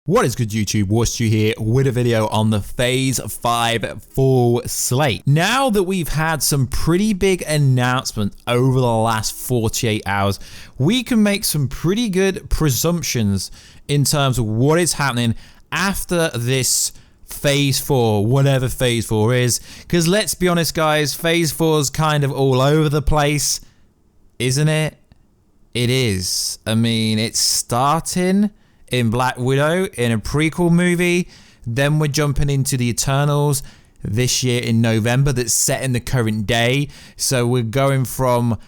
What is good, YouTube? Warstu here with a video on the Phase 5 full slate. Now that we've had some pretty big announcements over the last 48 hours, we can make some pretty good presumptions in terms of what is happening after this Phase 4, whatever Phase 4 is. Because let's be honest, guys, Phase 4 is kind of all over the place, isn't it? It is. I mean, it's starting in Black Widow in a prequel movie. Then we're jumping into the Eternals this year in November that's set in the current day. So we're going from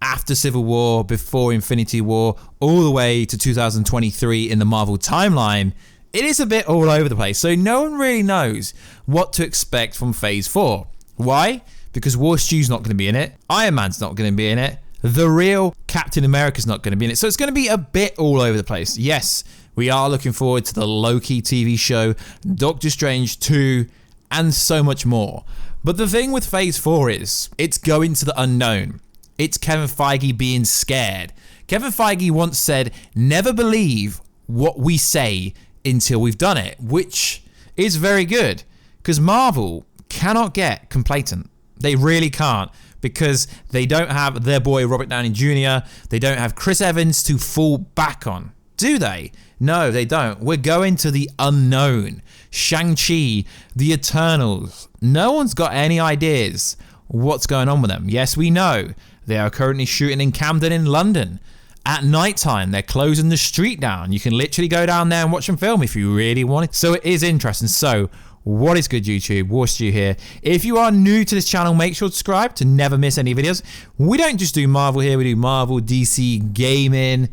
after Civil War, before Infinity War, all the way to 2023 in the Marvel timeline. It is a bit all over the place. So no one really knows what to expect from Phase 4. Why? Because Warstu's not going to be in it. Iron Man's not going to be in it. The real Captain America's not going to be in it. So it's going to be a bit all over the place. Yes, we are looking forward to the Loki TV show, Doctor Strange 2, and so much more. But the thing with Phase 4 is, it's going to the unknown. It's Kevin Feige being scared. Kevin Feige once said, never believe what we say until we've done it, which is very good, because Marvel cannot get complacent. They really can't, because they don't have their boy Robert Downey Jr., they don't have Chris Evans to fall back on. Do they? No, they don't. We're going to the unknown. Shang-Chi, the Eternals. No one's got any ideas what's going on with them. Yes, we know they are currently shooting in Camden in London. At nighttime, they're closing the street down. You can literally go down there and watch them film if you really want it. So it is interesting. So what is good, YouTube? Warstu here. If you are new to this channel, make sure to subscribe to never miss any videos. We don't just do Marvel here. We do Marvel, DC, gaming,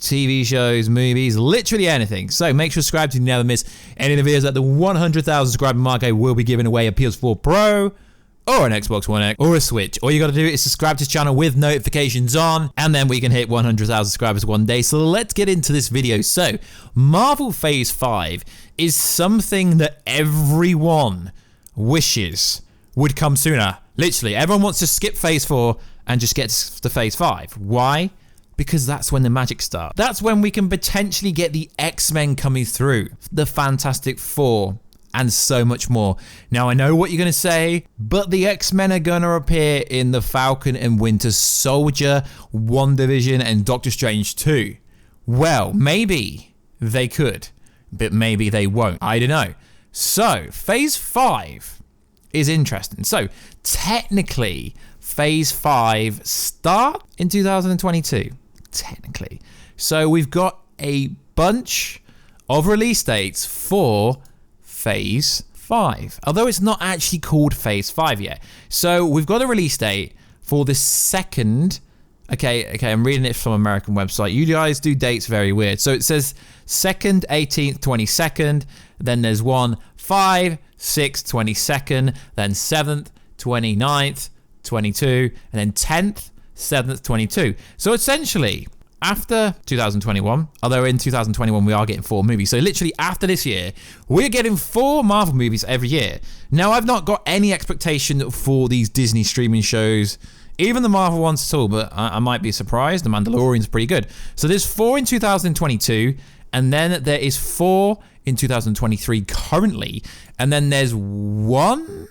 TV shows, movies, literally anything. So make sure to subscribe to never miss any of the videos. At the 100,000 subscriber mark, I will be giving away a PS4 Pro or an Xbox One X or a Switch. All you got to do is subscribe to this channel with notifications on, and then we can hit 100,000 subscribers one day. So let's get into this video. So Marvel Phase 5 is something that everyone wishes would come sooner. Literally, everyone wants to skip Phase 4 and just get to Phase 5. Why? Because that's when the magic starts. That's when we can potentially get the X-Men coming through, the Fantastic Four, and so much more. Now, I know what you're going to say, but the X-Men are going to appear in the Falcon and Winter Soldier, WandaVision, and Doctor Strange 2. Well, maybe they could, but maybe they won't. I don't know. So, Phase 5 is interesting. So, technically, Phase 5 start in 2022. Technically. So we've got a bunch of release dates for Phase 5. Although it's not actually called Phase 5 yet. So we've got a release date for the second. Okay, I'm reading it from an American website. You guys do dates very weird. So it says 2nd, 18th, 22nd. Then there's 1, 5, 6, 22nd. Then 7th, 29th. 22, and then 10th, 7th, 22. So essentially, after 2021, although in 2021 we are getting 4 movies, so literally after this year, we're getting 4 Marvel movies every year. Now, I've not got any expectation for these Disney streaming shows, even the Marvel ones at all, but I might be surprised. The Mandalorian's pretty good. So there's 4 in 2022, and then there is 4 in 2023 currently, and then there's 1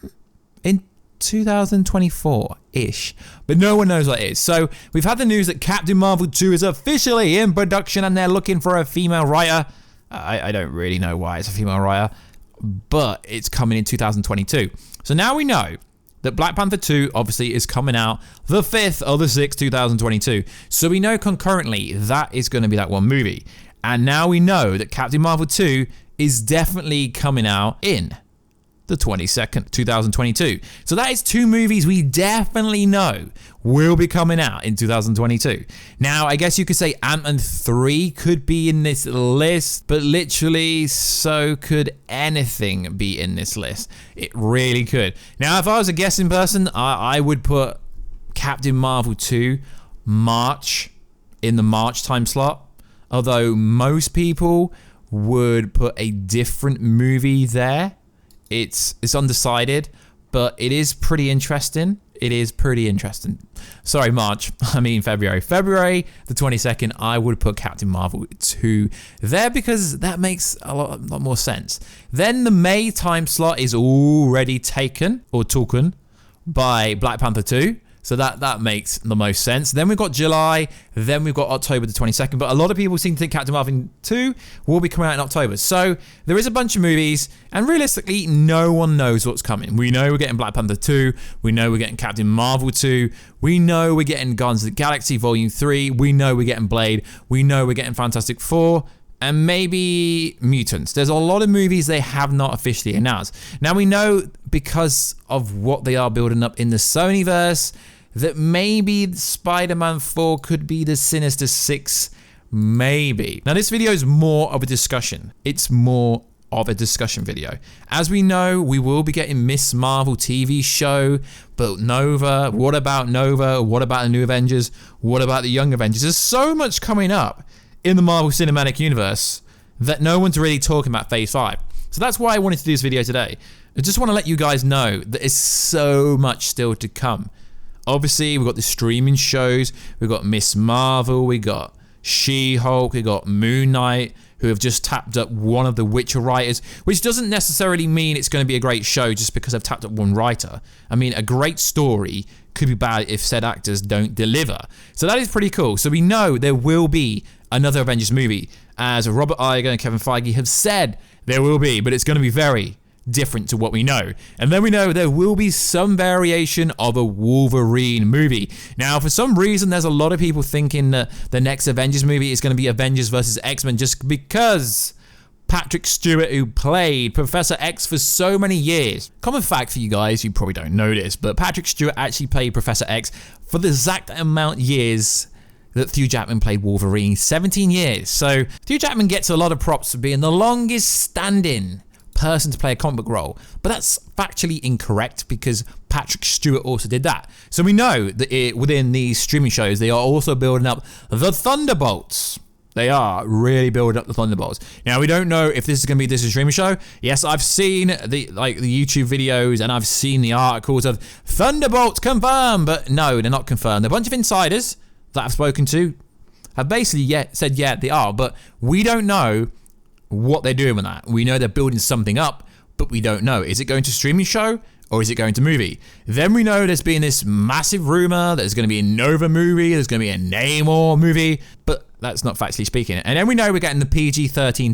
in 2024-ish, but no one knows what it is. So we've had the news that Captain Marvel 2 is officially in production, and they're looking for a female writer. I don't really know why it's a female writer, but it's coming in 2022. So now we know that Black Panther 2 obviously is coming out the 5th of the 6th, 2022. So we know concurrently that is going to be that one movie. And now we know that Captain Marvel 2 is definitely coming out in the 22nd, 2022. So that is 2 movies we definitely know will be coming out in 2022. Now, I guess you could say Ant-Man 3 could be in this list, but literally so could anything be in this list. It really could. Now, if I was a guessing person, I would put Captain Marvel 2 March in the March time slot, although most people would put a different movie there. It's undecided, but it is pretty interesting. It is pretty interesting. Sorry, March. I mean February. February the 22nd, I would put Captain Marvel 2 there because that makes a lot more sense. Then the May time slot is already taken by Black Panther 2. So that makes the most sense. Then we've got July. Then we've got October the 22nd. But a lot of people seem to think Captain Marvel 2 will be coming out in October. So there is a bunch of movies. And realistically, no one knows what's coming. We know we're getting Black Panther 2. We know we're getting Captain Marvel 2. We know we're getting Guardians of the Galaxy Volume 3. We know we're getting Blade. We know we're getting Fantastic Four. And maybe Mutants. There's a lot of movies they have not officially announced. Now we know because of what they are building up in the Sonyverse that maybe Spider-Man 4 could be the Sinister Six, maybe. Now this video is more of a discussion. It's more of a discussion video. As we know, we will be getting Miss Marvel TV show, but Nova, what about Nova? What about the New Avengers? What about the Young Avengers? There's so much coming up in the Marvel Cinematic Universe that no one's really talking about Phase 5. So that's why I wanted to do this video today. I just want to let you guys know that there's so much still to come. Obviously, we've got the streaming shows, we've got Miss Marvel, we got She-Hulk, we got Moon Knight, who have just tapped up one of the Witcher writers, which doesn't necessarily mean it's going to be a great show just because they've tapped up one writer. I mean, a great story could be bad if said actors don't deliver. So that is pretty cool. So we know there will be another Avengers movie. As Robert Iger and Kevin Feige have said, there will be, but it's going to be very different to what we know. And then we know there will be some variation of a Wolverine movie. Now, for some reason, there's a lot of people thinking that the next Avengers movie is going to be Avengers versus X-Men just because Patrick Stewart, who played Professor X for so many years. Common fact for you guys, you probably don't know this, but Patrick Stewart actually played Professor X for the exact amount of years that Hugh Jackman played Wolverine, 17 years. So Hugh Jackman gets a lot of props for being the longest standing person to play a comic book role, but that's factually incorrect because Patrick Stewart also did that. So we know that within these streaming shows, they are also building up the Thunderbolts. They are really building up the Thunderbolts. Now, we don't know if this is going to be this streaming show. Yes, I've seen the YouTube videos and I've seen the articles of Thunderbolts confirmed, but no, they're not confirmed. A bunch of insiders that I've spoken to have basically said, yeah, they are, but we don't know what they're doing with that. We know they're building something up, but we don't know. Is it going to streaming show or is it going to movie? Then we know there's been this massive rumor there's going to be a Nova movie, there's going to be a Namor movie, but that's not factually speaking. And then we know we're getting the PG-13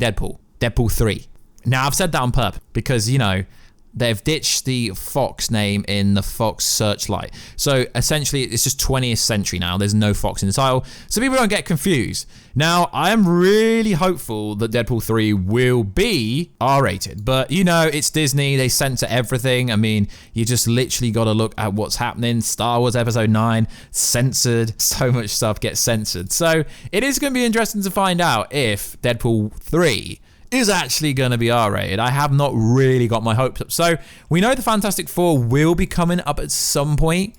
Deadpool 3. Now, I've said that on purpose because, you know, they've ditched the Fox name in the Fox Searchlight. So essentially, it's just 20th century now. There's no Fox in the title. So people don't get confused. Now, I am really hopeful that Deadpool 3 will be R-rated. But, you know, it's Disney. They censor everything. I mean, you just literally got to look at what's happening. Star Wars Episode 9, censored. So much stuff gets censored. So it is going to be interesting to find out if Deadpool 3 is actually going to be R-rated. I have not really got my hopes up. So we know the Fantastic Four will be coming up at some point,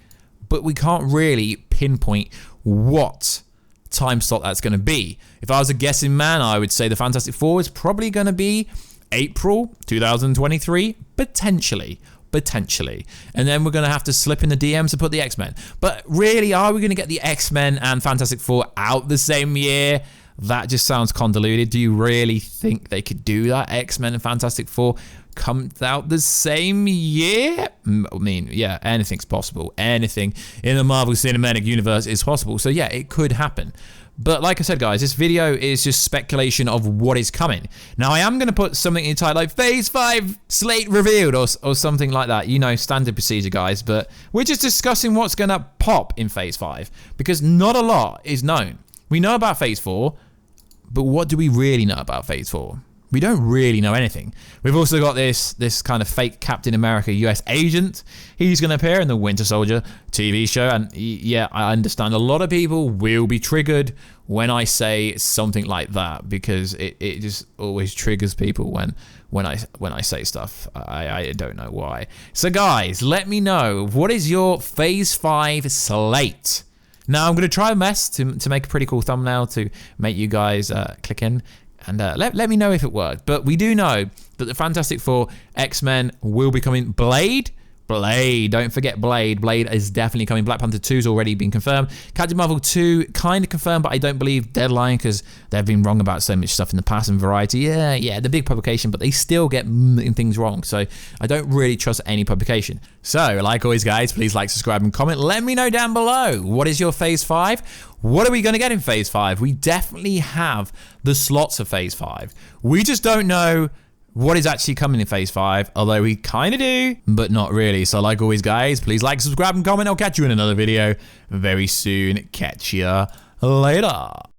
but we can't really pinpoint what time slot that's going to be. If I was a guessing man, I would say the Fantastic Four is probably going to be April 2023, potentially. And then we're going to have to slip in the DMs to put the X-Men. But really, are we going to get the X-Men and Fantastic Four out the same year? That just sounds convoluted. Do you really think they could do that? X-Men and Fantastic Four come out the same year? I mean, yeah, anything's possible. Anything in the Marvel Cinematic Universe is possible. So yeah, it could happen. But like I said, guys, this video is just speculation of what is coming. Now, I am going to put something inside like Phase 5 Slate revealed or something like that. You know, standard procedure, guys. But we're just discussing what's going to pop in Phase 5 because not a lot is known. We know about Phase 4. But what do we really know about Phase 4? We don't really know anything. We've also got this kind of fake Captain America US agent. He's going to appear in the Winter Soldier TV show. And yeah, I understand a lot of people will be triggered when I say something like that because it just always triggers people when I say stuff. I don't know why. So guys, let me know, what is your Phase 5 slate? Now, I'm going to try a mess to make a pretty cool thumbnail to make you guys click in. And let me know if it worked. But we do know that the Fantastic Four X-Men will be coming. Blade Blade. Don't forget Blade. Blade is definitely coming. Black Panther 2 has already been confirmed. Captain Marvel 2 kind of confirmed, but I don't believe deadline because they've been wrong about so much stuff in the past. And Variety, yeah, the big publication, but they still get things wrong. So I don't really trust any publication. So, like always, guys, please like, subscribe, and comment. Let me know down below. What is your Phase 5? What are we going to get in Phase 5? We definitely have the slots of Phase 5. We just don't know what is actually coming in Phase 5, although we kind of do, but not really. So like always, guys, please like, subscribe, and comment. I'll catch you in another video very soon. Catch ya later.